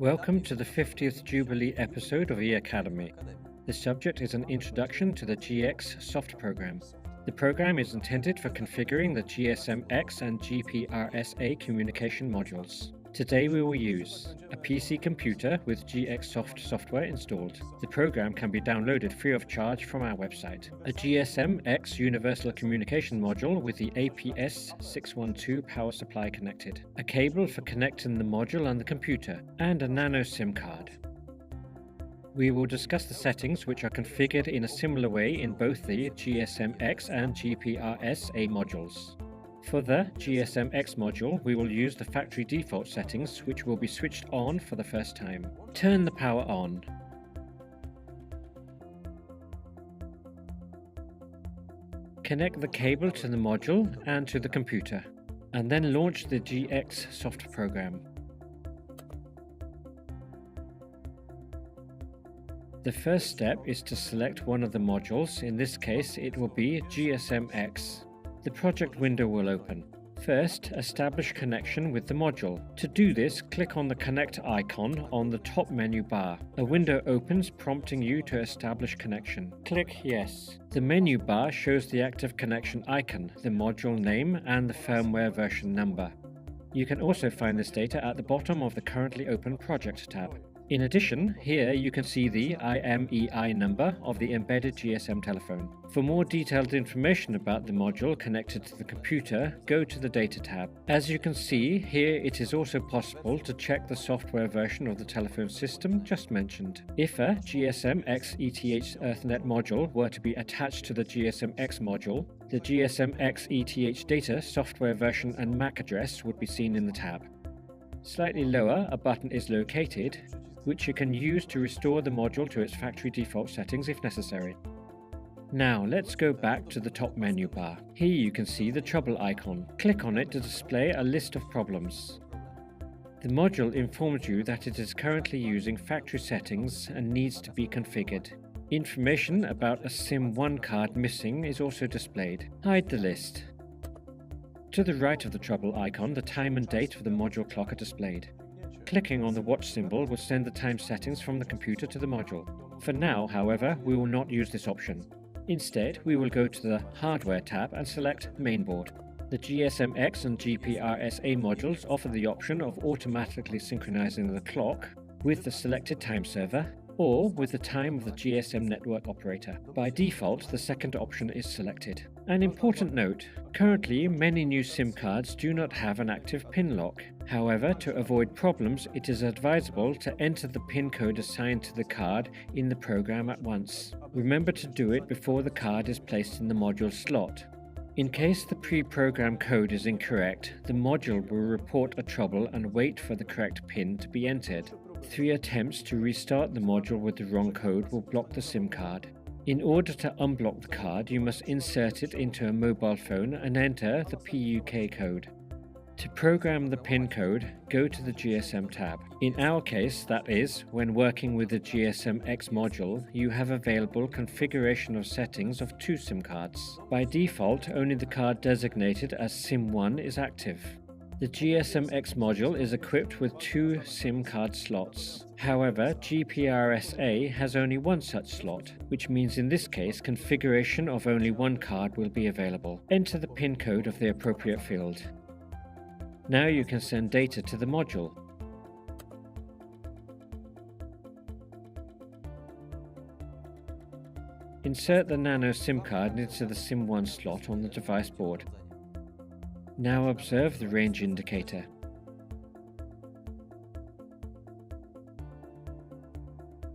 Welcome to the 50th Jubilee episode of eAcademy. The subject is an introduction to the GX soft program. The program is intended for configuring the GSM-X and GPRS-A communication modules. Today we will use a PC computer with GX Soft software installed. The program can be downloaded free of charge from our website. A GSM-X universal communication module with the APS612 power supply connected. A cable for connecting the module and the computer. And a nano-SIM card. We will discuss the settings which are configured in a similar way in both the GSM-X and GPRS-A modules. For the GSM-X module, we will use the factory default settings, which will be switched on for the first time. Turn the power on. Connect the cable to the module and to the computer, and then launch the GX soft program. The first step is to select one of the modules. In this case, it will be GSM-X. The project window will open. First, establish connection with the module. To do this, click on the Connect icon on the top menu bar. A window opens prompting you to establish connection. Click Yes. The menu bar shows the active connection icon, the module name, and the firmware version number. You can also find this data at the bottom of the currently open project tab. In addition, here you can see the IMEI number of the embedded GSM telephone. For more detailed information about the module connected to the computer, go to the Data tab. As you can see, here it is also possible to check the software version of the telephone system just mentioned. If a GSM-X ETH Ethernet module were to be attached to the GSM-X module, the GSM-X ETH data, software version and MAC address would be seen in the tab. Slightly lower, a button is located, which you can use to restore the module to its factory default settings if necessary. Now let's go back to the top menu bar. Here you can see the trouble icon. Click on it to display a list of problems. The module informs you that it is currently using factory settings and needs to be configured. Information about a SIM1 card missing is also displayed. Hide the list. To the right of the trouble icon, the time and date of the module clock are displayed. Clicking on the watch symbol will send the time settings from the computer to the module. For now, however, we will not use this option. Instead, we will go to the Hardware tab and select Mainboard. The GSM-X and GPRS-A modules offer the option of automatically synchronizing the clock with the selected time server or with the time of the GSM network operator. By default, the second option is selected. An important note, currently many new SIM cards do not have an active PIN lock. However, to avoid problems, it is advisable to enter the PIN code assigned to the card in the program at once. Remember to do it before the card is placed in the module slot. In case the pre-programmed code is incorrect, the module will report a trouble and wait for the correct PIN to be entered. 3 attempts to restart the module with the wrong code will block the SIM card. In order to unblock the card, you must insert it into a mobile phone and enter the PUK code. To program the PIN code, go to the GSM tab. In our case, that is, when working with the GSM-X module, you have available configuration of settings of 2 SIM cards. By default, only the card designated as SIM1 is active. The GSM-X module is equipped with 2 SIM card slots. However, GPRS-A has only 1 such slot, which means in this case configuration of only 1 card will be available. Enter the PIN code of the appropriate field. Now you can send data to the module. Insert the nano-SIM card into the SIM1 slot on the device board. Now observe the range indicator.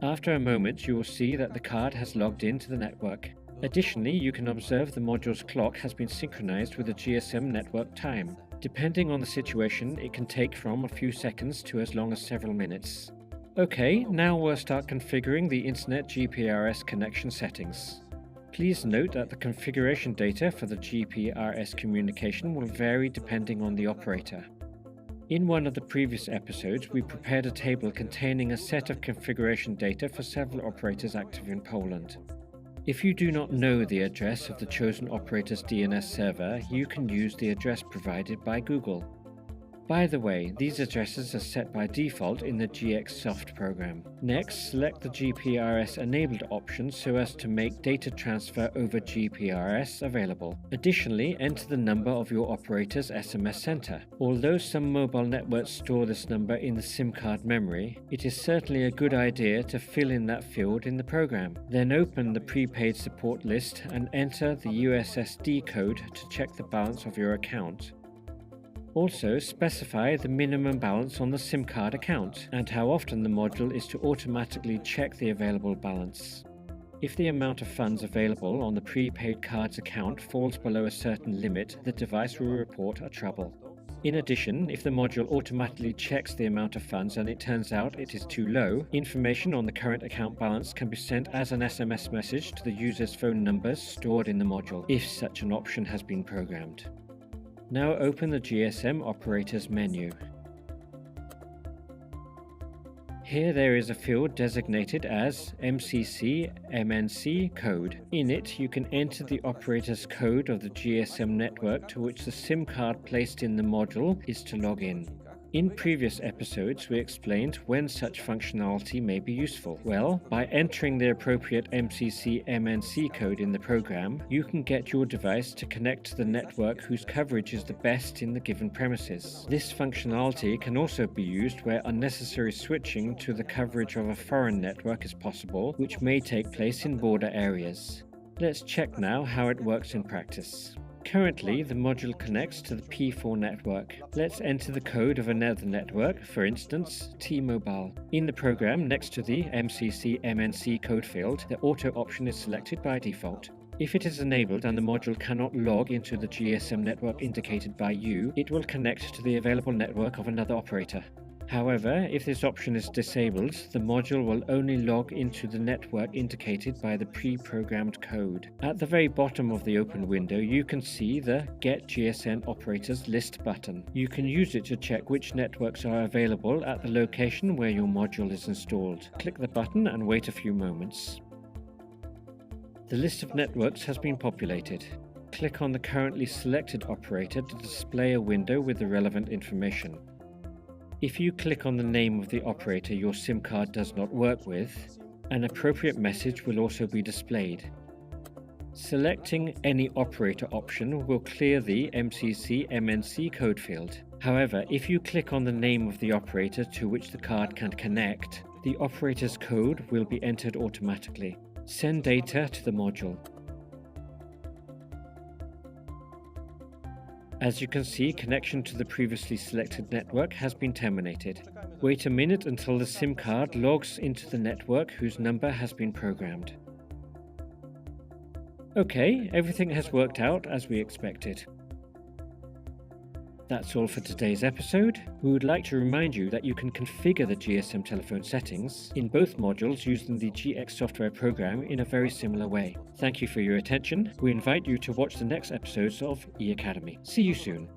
After a moment, you will see that the card has logged into the network. Additionally, you can observe the module's clock has been synchronized with the GSM network time. Depending on the situation, it can take from a few seconds to as long as several minutes. Okay, now we'll start configuring the Internet GPRS connection settings. Please note that the configuration data for the GPRS communication will vary depending on the operator. In one of the previous episodes, we prepared a table containing a set of configuration data for several operators active in Poland. If you do not know the address of the chosen operator's DNS server, you can use the address provided by Google. By the way, these addresses are set by default in the GXSoft program. Next, select the GPRS enabled option so as to make data transfer over GPRS available. Additionally, enter the number of your operator's SMS center. Although some mobile networks store this number in the SIM card memory, it is certainly a good idea to fill in that field in the program. Then open the prepaid support list and enter the USSD code to check the balance of your account. Also, specify the minimum balance on the SIM card account and how often the module is to automatically check the available balance. If the amount of funds available on the prepaid card's account falls below a certain limit, the device will report a trouble. In addition, if the module automatically checks the amount of funds and it turns out it is too low, information on the current account balance can be sent as an SMS message to the user's phone numbers stored in the module, if such an option has been programmed. Now open the GSM Operators menu. Here there is a field designated as MCC-MNC code. In it, you can enter the operator's code of the GSM network to which the SIM card placed in the module is to log in. In previous episodes, we explained when such functionality may be useful. Well, by entering the appropriate MCC-MNC code in the program, you can get your device to connect to the network whose coverage is the best in the given premises. This functionality can also be used where unnecessary switching to the coverage of a foreign network is possible, which may take place in border areas. Let's check now how it works in practice. Currently, the module connects to the P4 network. Let's enter the code of another network, for instance, T-Mobile. In the program, next to the MCC-MNC code field, the auto option is selected by default. If it is enabled and the module cannot log into the GSM network indicated by you, it will connect to the available network of another operator. However, if this option is disabled, the module will only log into the network indicated by the pre-programmed code. At the very bottom of the open window, you can see the Get GSM Operators List button. You can use it to check which networks are available at the location where your module is installed. Click the button and wait a few moments. The list of networks has been populated. Click on the currently selected operator to display a window with the relevant information. If you click on the name of the operator your SIM card does not work with, an appropriate message will also be displayed. Selecting any operator option will clear the MCC-MNC code field. However, if you click on the name of the operator to which the card can connect, the operator's code will be entered automatically. Send data to the module. As you can see, connection to the previously selected network has been terminated. Wait a minute until the SIM card logs into the network whose number has been programmed. Okay, everything has worked out as we expected. That's all for today's episode. We would like to remind you that you can configure the GSM telephone settings in both modules using the GX software program in a very similar way. Thank you for your attention. We invite you to watch the next episodes of eAcademy. See you soon.